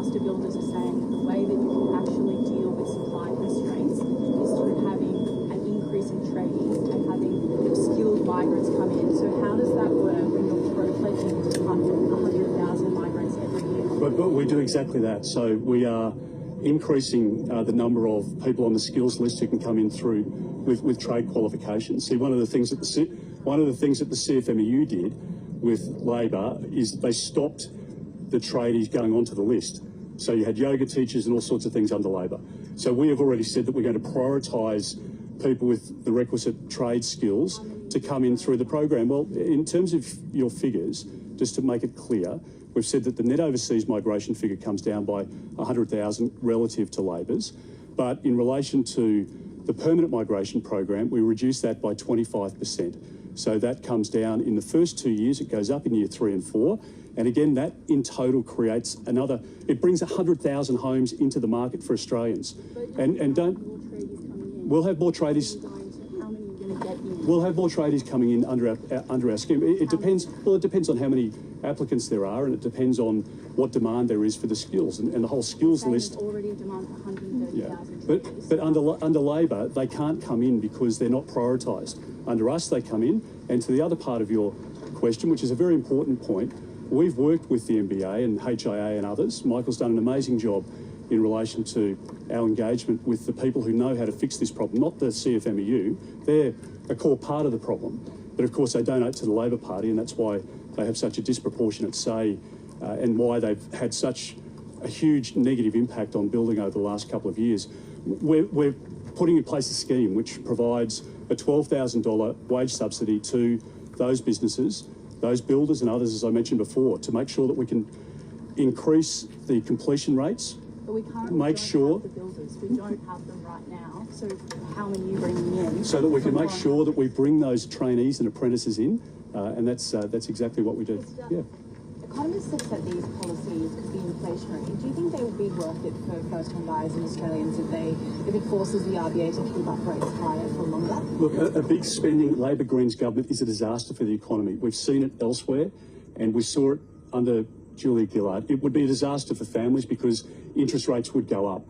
master builders are saying the way that you can actually deal with supply constraints is through having an increase in tradies and having skilled migrants come in. So how does that work when you're pledging 100,000 migrants every year? But we do exactly that. So we are increasing the number of people on the skills list who can come in through with trade qualifications. See, one of the things that the CFMEU did with Labor is they stopped the tradies going onto the list. So you had yoga teachers and all sorts of things under Labor. So we have already said that we're going to prioritise people with the requisite trade skills to come in through the program. Well, in terms of your figures, just to make it clear, we've said that the net overseas migration figure comes down by 100,000 relative to Labor's, but in relation to the permanent migration program, we reduced that by 25%. So that comes down in the first 2 years, it goes up in year 3 and 4. And again, that in total creates it brings 100,000 homes into the market for Australians. We'll have more tradies. We'll have more tradies coming in under our scheme. It depends. Well, it depends on how many applicants there are, and it depends on what demand there is for the skills and the whole skills list. There's already a demand for 130,000. Yeah, but under Labor, they can't come in because they're not prioritised. Under us, they come in. And to the other part of your question, which is a very important point, we've worked with the NBA and HIA and others. Michael's done an amazing job in relation to our engagement with the people who know how to fix this problem, not the CFMEU. They're a core part of the problem. But of course, they donate to the Labor Party, and that's why they have such a disproportionate say and why they've had such a huge negative impact on building over the last couple of years. We're putting in place a scheme which provides a $12,000 wage subsidy to those businesses, those builders and others, as I mentioned before, to make sure that we can increase the completion rates. But we currently don't have the builders. We don't have them right now. So how many are you bringing in? So that we can make sure that we bring those trainees and apprentices in, and that's exactly what we do. Yeah. Economists have said these policies could be inflationary. Do you think they would be worth it for first-time buyers and Australians if it forces the RBA to keep up rates higher for longer? Look, a big spending Labor Greens government is a disaster for the economy. We've seen it elsewhere, and we saw it under Julia Gillard. It would be a disaster for families because interest rates would go up,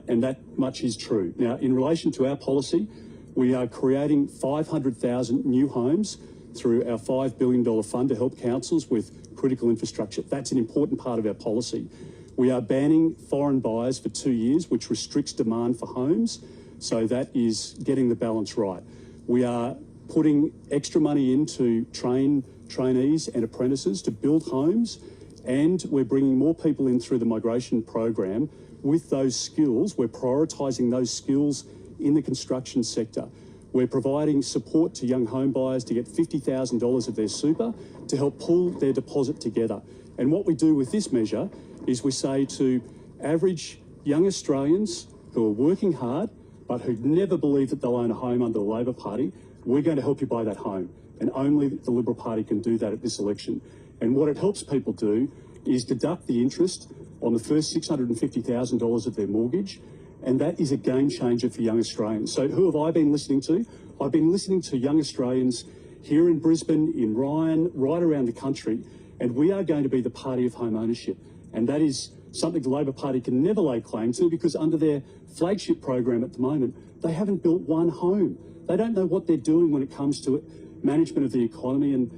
and that much is true. Now, in relation to our policy, we are creating 500,000 new homes through our $5 billion fund to help councils with critical infrastructure. That's an important part of our policy. We are banning foreign buyers for 2 years, which restricts demand for homes, so that is getting the balance right. We are putting extra money in to train trainees and apprentices to build homes, and we're bringing more people in through the migration program with those skills. We're prioritising those skills in the construction sector. We're providing support to young home buyers to get $50,000 of their super to help pull their deposit together. And what we do with this measure is we say to average young Australians who are working hard but who never believe that they'll own a home under the Labor Party, we're going to help you buy that home. And only the Liberal Party can do that at this election. And what it helps people do is deduct the interest on the first $650,000 of their mortgage, and that is a game changer for young Australians. So who have I been listening to? I've been listening to young Australians here in Brisbane, in Ryan, right around the country, and we are going to be the party of home ownership. And that is something the Labor Party can never lay claim to, because under their flagship program at the moment, they haven't built one home. They don't know what they're doing when it comes to management of the economy, and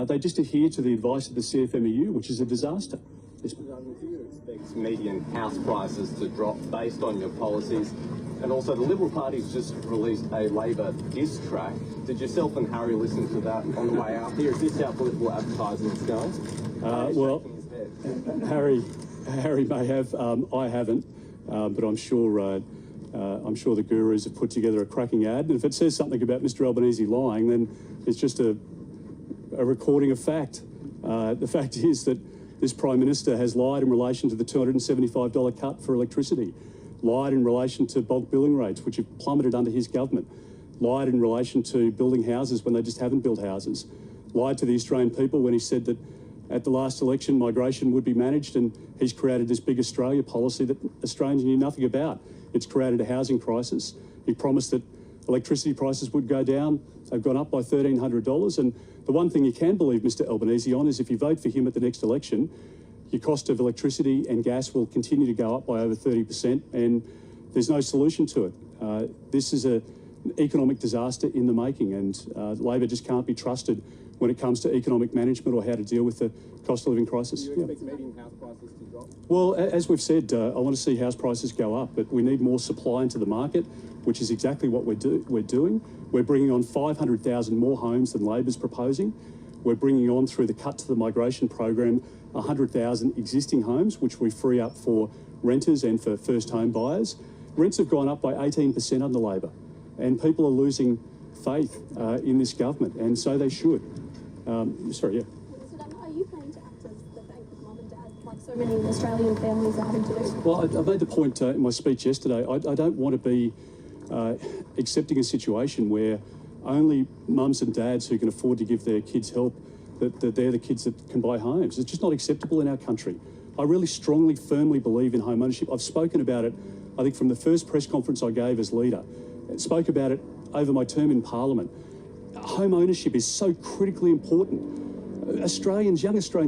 they just adhere to the advice of the CFMEU, which is a disaster. Do you expect median house prices to drop based on your policies? And also, the Liberal Party's just released a Labor diss track. Did yourself and Harry listen to that on the way out here? Is this how political advertising is going? Well, Harry may have. I haven't, but I'm sure the gurus have put together a cracking ad. And if it says something about Mr. Albanese lying, then it's just a recording of fact. The fact is that this Prime Minister has lied in relation to the $275 cut for electricity, lied in relation to bulk billing rates, which have plummeted under his government, lied in relation to building houses when they just haven't built houses, lied to the Australian people when he said that at the last election migration would be managed, and he's created this big Australia policy that Australians knew nothing about. It's created a housing crisis. He promised that electricity prices would go down. They've gone up by $1,300. And the one thing you can believe Mr. Albanese on is if you vote for him at the next election, your cost of electricity and gas will continue to go up by over 30%, and there's no solution to it. This is an economic disaster in the making, and Labor just can't be trusted when it comes to economic management or how to deal with the cost of living crisis. Do you expect median house prices to drop? Well, as we've said, I want to see house prices go up, but we need more supply into the market, which is exactly what we're doing. We're bringing on 500,000 more homes than Labor's proposing. We're bringing on, through the cut to the migration program, 100,000 existing homes, which we free up for renters and for first home buyers. Rents have gone up by 18% under Labor, and people are losing faith in this government, and so they should. Sorry, yeah. So then, are you planning to act as the bank with mum and dad, like so many Australian families are having to do? Well, I made the point in my speech yesterday. I don't want to be accepting a situation where only mums and dads who can afford to give their kids help, that they're the kids that can buy homes. It's just not acceptable in our country. I really strongly, firmly believe in home ownership. I've spoken about it, I think, from the first press conference I gave as leader. I spoke about it over my term in Parliament. Home ownership is so critically important. Young Australians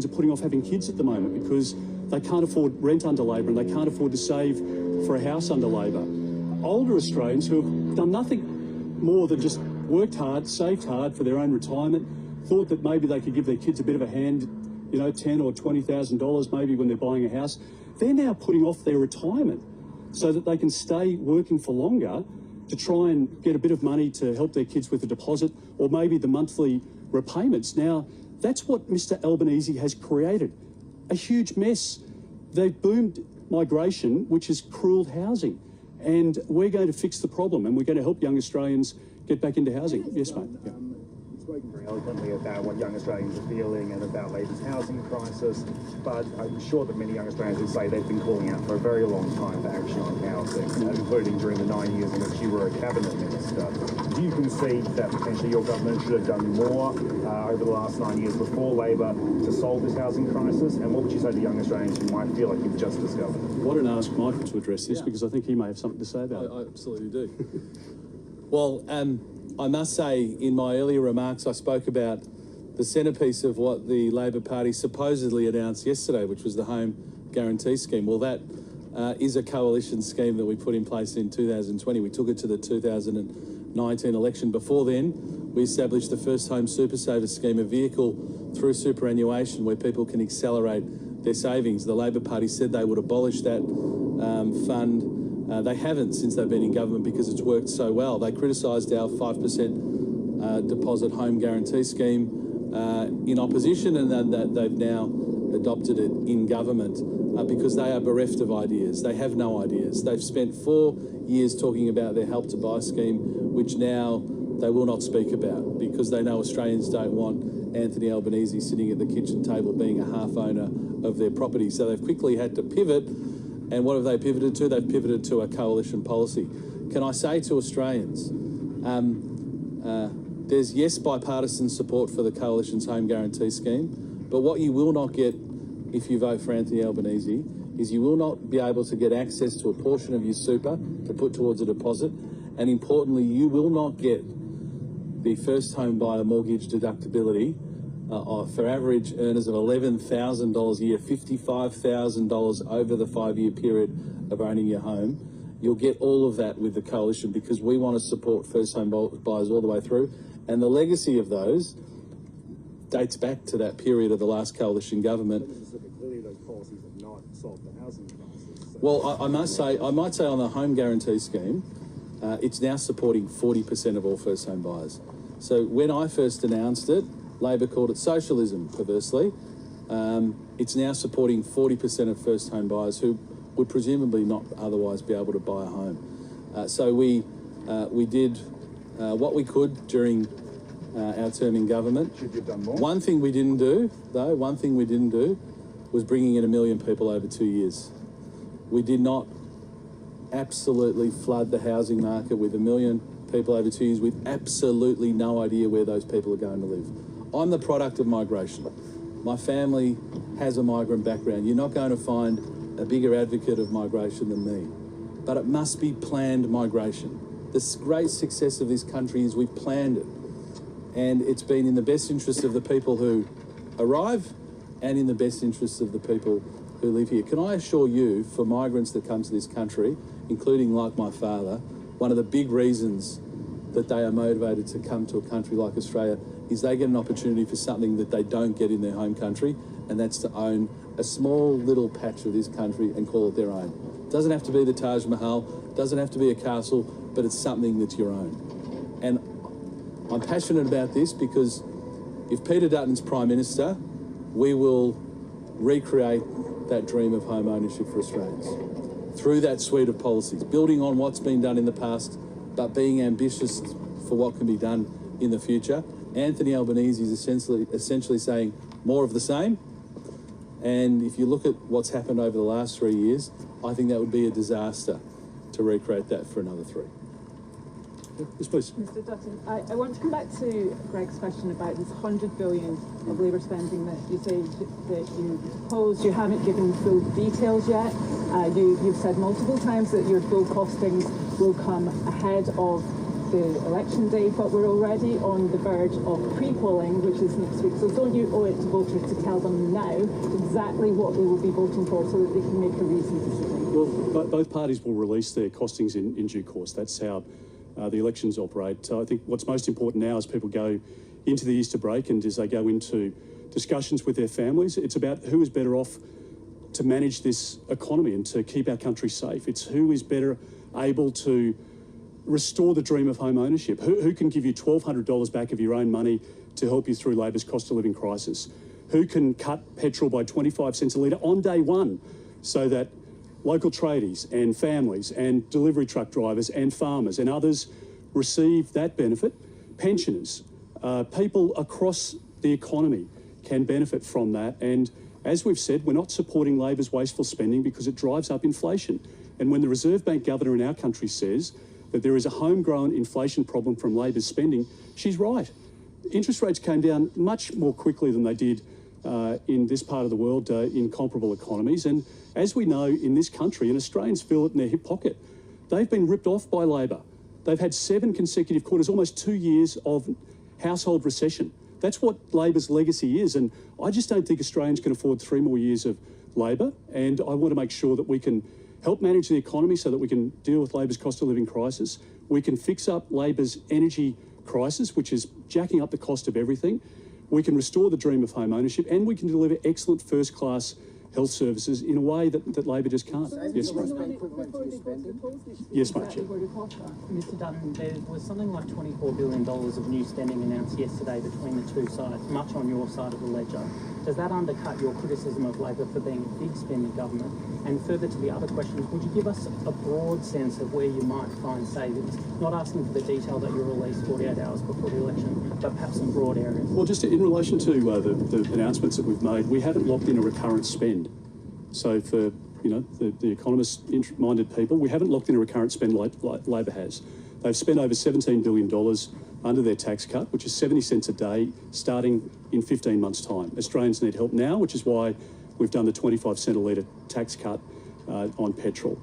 are putting off having kids at the moment because they can't afford rent under Labor and they can't afford to save for a house under Labor. Older Australians who have done nothing more than just worked hard, saved hard for their own retirement, thought that maybe they could give their kids a bit of a hand, you know, $10,000 or $20,000 maybe when they're buying a house. They're now putting off their retirement so that they can stay working for longer to try and get a bit of money to help their kids with a deposit or maybe the monthly repayments. Now, that's what Mr Albanese has created, a huge mess. They've boomed migration, which is cruel housing, and we're going to fix the problem and we're going to help young Australians get back into housing. Yes, mate. Yeah. You've spoken very eloquently about what young Australians are feeling and about Labor's housing crisis, but I'm sure that many young Australians would say they've been calling out for a very long time for action on housing, including during the 9 years in which you were a cabinet minister. Do you concede that potentially your government should have done more over the last 9 years before Labor to solve this housing crisis? And what would you say to young Australians who might feel like you've just discovered? Why don't I ask Michael to address this, because I think he may have something to say about it. I absolutely do. Well, I must say, in my earlier remarks, I spoke about the centrepiece of what the Labor Party supposedly announced yesterday, which was the Home Guarantee Scheme. Well, that is a coalition scheme that we put in place in 2020. We took it to the 2019 election. Before then, we established the First Home Super Saver Scheme, a vehicle through superannuation where people can accelerate their savings. The Labor Party said they would abolish that fund. They haven't since they've been in government because it's worked so well. They criticised our 5% deposit home guarantee scheme in opposition, and that they've now adopted it in government because they are bereft of ideas. They have no ideas. They've spent 4 years talking about their Help to Buy scheme, which now they will not speak about because they know Australians don't want Anthony Albanese sitting at the kitchen table being a half owner of their property. So they've quickly had to pivot. And what have they pivoted to? They've pivoted to a coalition policy. Can I say to Australians, there's, yes, bipartisan support for the coalition's home guarantee scheme, but what you will not get if you vote for Anthony Albanese is you will not be able to get access to a portion of your super to put towards a deposit, and importantly, you will not get the first home buyer mortgage deductibility for average earners of $11,000 a year, $55,000 over the 5-year period of owning your home. You'll get all of that with the coalition because we want to support first home buyers all the way through. And the legacy of those dates back to that period of the last coalition government. Clearly, those policies have not solved the housing crisis. So. Well, I might say on the home guarantee scheme, it's now supporting 40% of all first home buyers. So when I first announced it, Labor called it socialism, perversely. It's now supporting 40% of first home buyers who would presumably not otherwise be able to buy a home. So we did what we could during our term in government. Should you have done more? One thing we didn't do, though, was bringing in 1 million people over 2 years. We did not absolutely flood the housing market with 1 million people over 2 years with absolutely no idea where those people are going to live. I'm the product of migration. My family has a migrant background. You're not going to find a bigger advocate of migration than me. But it must be planned migration. The great success of this country is we've planned it. And it's been in the best interest of the people who arrive and in the best interests of the people who live here. Can I assure you, for migrants that come to this country, including like my father, one of the big reasons that they are motivated to come to a country like Australia is they get an opportunity for something that they don't get in their home country, and that's to own a small little patch of this country and call it their own. It doesn't have to be the Taj Mahal, doesn't have to be a castle, but it's something that's your own. And I'm passionate about this because if Peter Dutton's Prime Minister, we will recreate that dream of home ownership for Australians through that suite of policies, building on what's been done in the past, but being ambitious for what can be done in the future. Anthony Albanese is essentially saying more of the same. And if you look at what's happened over the last 3 years, I think that would be a disaster to recreate that for another 3. Yes, please. Mr. Dutton, I want to come back to Greg's question about this 100 billion of Labour spending that you say that you proposed. You haven't given full details yet. You've said multiple times that your full costings will come ahead of the election day, but we're already on the verge of pre-polling, which is next week. So don't you owe it to voters to tell them now exactly what they will be voting for so that they can make a reasoned decision? Well, both parties will release their costings in due course. That's how the elections operate. I think what's most important now as people go into the Easter break and as they go into discussions with their families, it's about who is better off to manage this economy and to keep our country safe. It's who is better able to restore the dream of home ownership. Who can give you $1,200 back of your own money to help you through Labor's cost of living crisis? Who can cut petrol by 25 cents a litre on day one so that local tradies and families and delivery truck drivers and farmers and others receive that benefit? Pensioners, people across the economy can benefit from that. And as we've said, we're not supporting Labor's wasteful spending because it drives up inflation. And when the Reserve Bank governor in our country says that there is a homegrown inflation problem from Labor's spending, she's right. Interest rates came down much more quickly than they did in this part of the world in comparable economies. And as we know in this country, and Australians feel it in their hip pocket, they've been ripped off by Labor. They've had 7 consecutive quarters, almost 2 years of household recession. That's what Labor's legacy is. And I just don't think Australians can afford 3 more years of Labor. And I want to make sure that we can help manage the economy so that we can deal with Labor's cost of living crisis. We can fix up Labor's energy crisis, which is jacking up the cost of everything. We can restore the dream of home ownership, and we can deliver excellent first-class health services in a way that Labor just can't. Yes, mate. Yes, mate. Mr. Dutton, there was something like $24 billion of new spending announced yesterday between the two sides, much on your side of the ledger. Does that undercut your criticism of Labor for being a big spending government? And further to the other questions, would you give us a broad sense of where you might find savings? Not asking for the detail that you released 48 hours before the election, but perhaps some broad areas. Well, just in relation to the announcements that we've made, we haven't locked in a recurrent spend. So for the economist-minded people, we haven't locked in a recurrent spend like Labor has. They've spent over $17 billion under their tax cut, which is 70 cents a day, starting in 15 months' time. Australians need help now, which is why we've done the 25 cent a litre tax cut on petrol.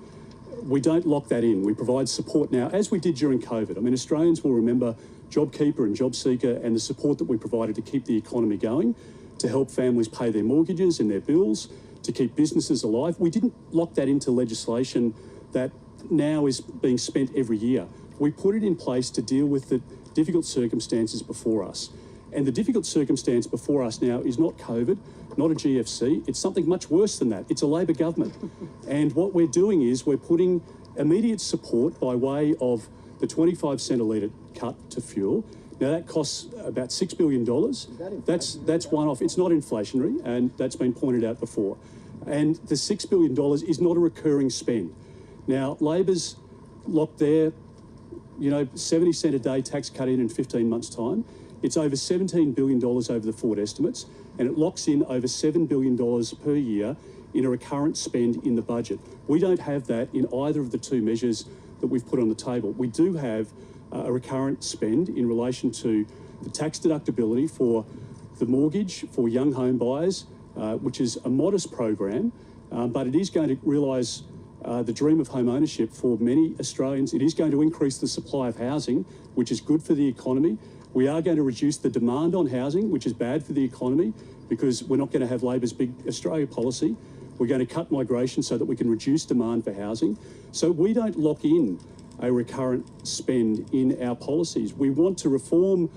We don't lock that in. We provide support now, as we did during COVID. I mean, Australians will remember JobKeeper and JobSeeker and the support that we provided to keep the economy going, to help families pay their mortgages and their bills, to keep businesses alive. We didn't lock that into legislation that now is being spent every year. We put it in place to deal with the difficult circumstances before us. And the difficult circumstance before us now is not COVID, not a GFC. It's something much worse than that. It's a Labor government. And what we're doing is we're putting immediate support by way of the 25 cent a litre cut to fuel. Now, that costs about $6 billion. That's one-off. It's not inflationary, and that's been pointed out before. And the $6 billion is not a recurring spend. Now, Labor's locked their 70 cent a day tax cut in 15 months' time. It's over $17 billion over the forward estimates, and it locks in over $7 billion per year in a recurrent spend in the budget. We don't have that in either of the two measures that we've put on the table. We do have a recurrent spend in relation to the tax deductibility for the mortgage for young home buyers, which is a modest program, but it is going to realise the dream of home ownership for many Australians. It is going to increase the supply of housing, which is good for the economy. We are going to reduce the demand on housing, which is bad for the economy, because we're not going to have Labor's big Australia policy. We're going to cut migration so that we can reduce demand for housing. So we don't lock in a recurrent spend in our policies. We want to reform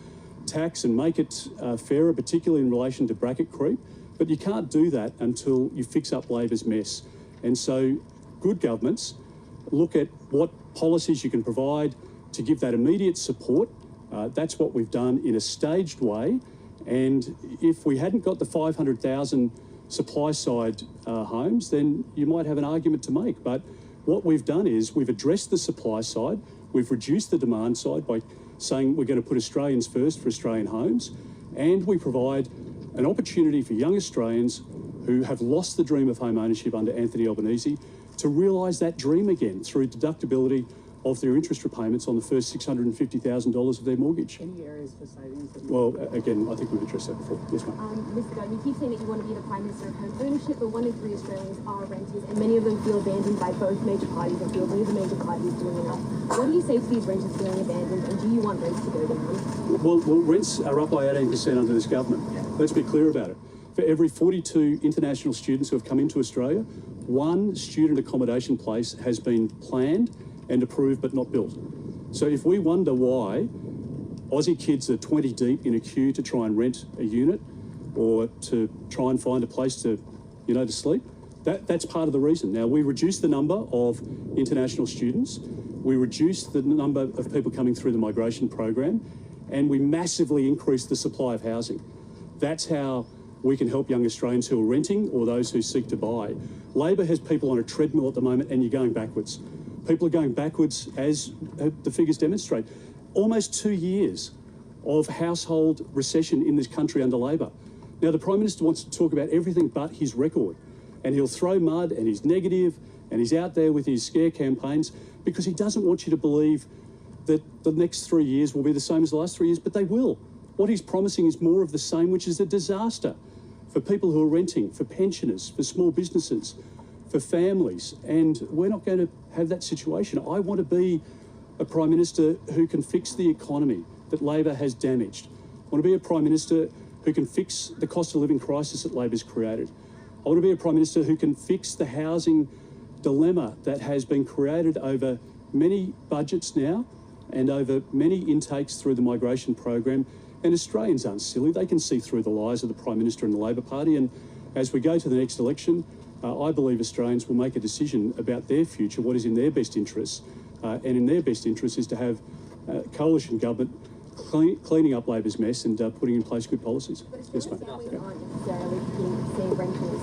tax and make it fairer, particularly in relation to bracket creep, but you can't do that until you fix up Labor's mess. And so good governments look at what policies you can provide to give that immediate support. That's what we've done in a staged way. And if we hadn't got the 500,000 supply side homes, then you might have an argument to make. But what we've done is we've addressed the supply side, we've reduced the demand side by saying we're going to put Australians first for Australian homes, and we provide an opportunity for young Australians who have lost the dream of home ownership under Anthony Albanese to realise that dream again through deductibility of their interest repayments on the first $650,000 of their mortgage. Any areas for savings? Well, again, I think we've addressed that before. Yes, ma'am. Mr. Dutton, you keep saying that you want to be the Prime Minister of home ownership, but 1 in 3 Australians are renters, and many of them feel abandoned by both major parties and feel neither major party is doing enough. What do you say to these renters feeling abandoned, and do you want rents to go down? Well, rents are up by 18% under this government. Let's be clear about it. For every 42 international students who have come into Australia, 1 student accommodation place has been planned and approved but not built. So if we wonder why Aussie kids are 20 deep in a queue to try and rent a unit or to try and find a place to, to sleep, that's part of the reason. Now, we reduced the number of international students, we reduced the number of people coming through the migration program, and we massively increased the supply of housing. That's how we can help young Australians who are renting or those who seek to buy. Labor has people on a treadmill at the moment, and you're going backwards. People are going backwards, as the figures demonstrate. Almost 2 years of household recession in this country under Labor. Now, the Prime Minister wants to talk about everything but his record, and he'll throw mud, and he's negative, and he's out there with his scare campaigns because he doesn't want you to believe that the next 3 years will be the same as the last 3 years, but they will. What he's promising is more of the same, which is a disaster for people who are renting, for pensioners, for small businesses, for families, and we're not going to have that situation. I want to be a Prime Minister who can fix the economy that Labor has damaged. I want to be a Prime Minister who can fix the cost of living crisis that Labor's created. I want to be a Prime Minister who can fix the housing dilemma that has been created over many budgets now and over many intakes through the migration program. And Australians aren't silly. They can see through the lies of the Prime Minister and the Labor Party. And as we go to the next election, I believe Australians will make a decision about their future, what is in their best interests. And in their best interest is to have coalition government cleaning up Labor's mess and putting in place good policies. But Yes, ma'am. families aren't necessarily seeing rentals